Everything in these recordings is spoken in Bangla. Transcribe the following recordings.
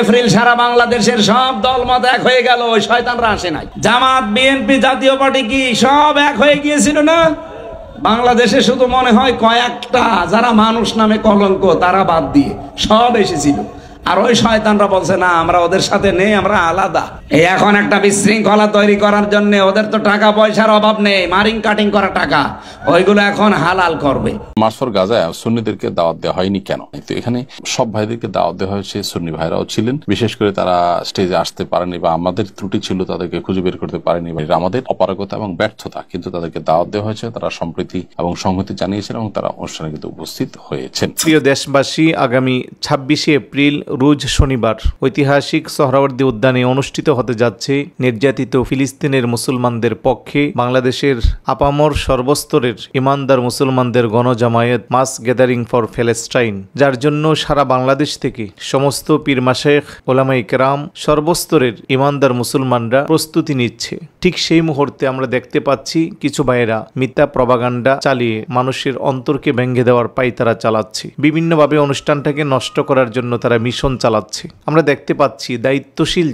এপ্রিল সারা বাংলাদেশের সব দলমত এক হয়ে গেল, ওই শয়তানরা আসে নাই। জামাত, বিএনপি, জাতীয় পার্টি কি সব এক হয়ে গিয়েছিল না? বাংলাদেশে শুধু মনে হয় কয়েকটা যারা মানুষ নামে কলঙ্ক, তারা বাদ দিয়ে সব এসেছিল। আর ওই শয়তানরা বলছে না, আমরা ওদের সাথে নেই, আমরা আলাদা। এই এখন একটা বিশৃঙ্খলা তৈরি করার জন্য ওদের তো টাকা পয়সার অভাব নেই, মারিং কাটিং করা টাকা, ওইগুলো এখন হালাল করবে। মার্চ ফর গাজায় সুন্নিদেরকে দাওয়াত দেওয়া হয়নি কেন? তো এখানে সব ভাইদেরকে দাওয়াত দেওয়া হয়েছে, সুন্নি ভাইরাও ছিলেন, বিশেষ করে তারা স্টেজে আসতে পারেনি বা আমাদের ত্রুটি ছিল তাদেরকে খুঁজে বের করতে পারেনি, আমাদের অপারগতা এবং ব্যর্থতা, কিন্তু তাদেরকে দাওয়াত দেওয়া হয়েছে, তারা সম্প্রীতি এবং সংহতি জানিয়েছেন এবং তারা অনুষ্ঠানে কিন্তু উপস্থিত হয়েছেন। প্রিয় দেশবাসী, আগামী 26শে এপ্রিল রোজ শনিবার ঐতিহাসিক সোহরাওয়ার্দী উদ্যানে অনুষ্ঠিত হতে যাচ্ছে নির্যাতিত ফিলিস্তিনের মুসলমানদের পক্ষে বাংলাদেশের আপামর সর্বস্তরের ইমানদার মুসলমানদের গণজামায়াত মাস গ্যাদারিং ফর প্যালেস্টাইন, যার জন্য সারা বাংলাদেশ থেকে সমস্ত পীর মাশায়েখ, ওলামায়ে কেরাম, সর্বস্তরের ইমানদার মুসলমানরা প্রস্তুতি নিচ্ছে। ঠিক সেই মুহূর্তে আমরা দেখতে পাচ্ছি কিছু ভাইয়েরা মিথ্যা প্রপাগান্ডা চালিয়ে মানুষের অন্তরকে ভেঙে দেওয়ার পায়তারা চালাচ্ছে। বিভিন্নভাবে অনুষ্ঠানটাকে নষ্ট করার জন্য তারা মিশন চালাচ্ছে। আমরা দেখতে পাচ্ছি দায়িত্বশীল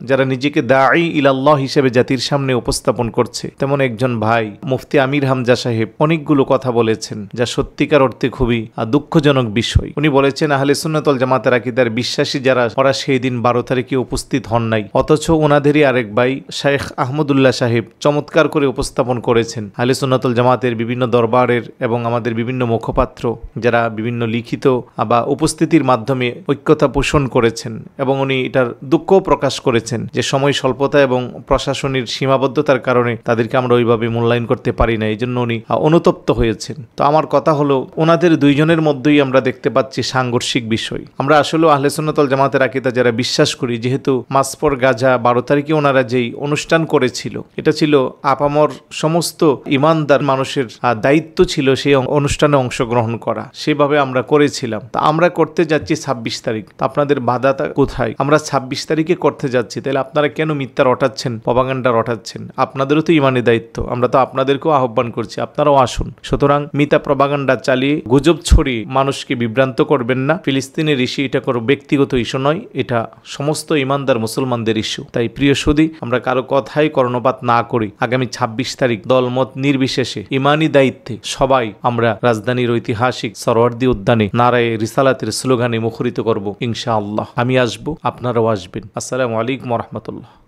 যারা নিজেকে দাঈ ইলাল্লাহ হিসেবে জাতির সামনে উপস্থাপন করছে, তেমন একজন ভাই মুফতি আমির হামজা সাহেব অনেকগুলো কথা বলেছেন যা সত্যিকার অর্থে খুবই দুঃখজনক বিষয়। উনি বলেছেন আহলে সুন্নাত ওয়াল জামাতের আকীদার বিশ্বাসী যারা, ওরা সেই দিন 12 তারিখে উপস্থিত হন নাই, অথচ ওনাদেরই আরেক ভাই শেখ আহমদুল্লাহ সাহেব চমৎকার করে উপস্থাপন করেছেন। আহলে সুন্নাত ওয়াল জামাতের বিভিন্ন দরবারের এবং আমাদের বিভিন্ন মুখপাত্র যারা বিভিন্ন লিখিত বা উপস্থিতির মাধ্যমে ঐক্যতা পোষণ করেছেন, এবং উনি এটার দুঃখ প্রকাশ করেছেন যে সময় স্বল্পতা এবং প্রশাসনের সীমাবদ্ধতার কারণে তাদেরকে আমরা ওইভাবে মূল্যায়ন করতে পারি না, এই জন্য উনি অনুতপ্ত হয়েছেন। তো আমার কথা হলো, ওনাদের দুইজনের মধ্যেই আমরা দেখতে পাচ্ছি সাংঘর্ষিক বিষয়। আমরা আসলে আহলে সুন্নাত ওয়াল জামাতের আকীদা যারা বিশ্বাস করি, যেহেতু মাস ফর গাজা 12 তারিখে ওনারা যেই অনুষ্ঠান করেছিল, এটা ছিল আপামর সমস্ত ইমানদার মানুষের দায়িত্ব ছিল সেই অনুষ্ঠানে অংশগ্রহণ করা, সেভাবে আমরা করেছিলাম। তা আমরা করতে যাচ্ছি 26 তারিখ, আপনাদের বাধাটা কোথায়? আমরা 26 তারিখে করতে যাচ্ছি, তাহলে আপনারা কেন মিথ্যা রটাচ্ছেন, প্রপাগান্ডা রটাচ্ছেন? আপনাদেরও তো ইমানি দায়িত্ব, আমরা তো আপনাদেরকেও আহ্বান করছি, আপনারাও আসুন। সুতরাং মিথ্যা প্রপাগান্ডা চালিয়ে গুজব ছড়িয়ে মানুষকে বিভ্রান্ত করবেন না। ফিলিস্তিনের ইস্যু এটা কোনো ব্যক্তিগত ইস্যু নয়, এটা সমস্ত ইমানদার মুসলমানদের ইস্যু। তাই প্রিয় সুধী, আমরা কারো কথাই কর্ণপাত না করি আগামী 26 তারিখ দলমত নির্বিশেষে ইমানি দায়িত্বে সবাই আমরা রাজধানীর ঐতিহাসিক সোহরাওয়ার্দী উদ্যানে নারায়ে রিসালাতের স্লোগানে মুখরিত করব ইনশাআল্লাহ। আমি আসবো, আপনারাও আসবেন। আসসালামু আলাইকুম ওয়া রাহমাতুল্লাহ।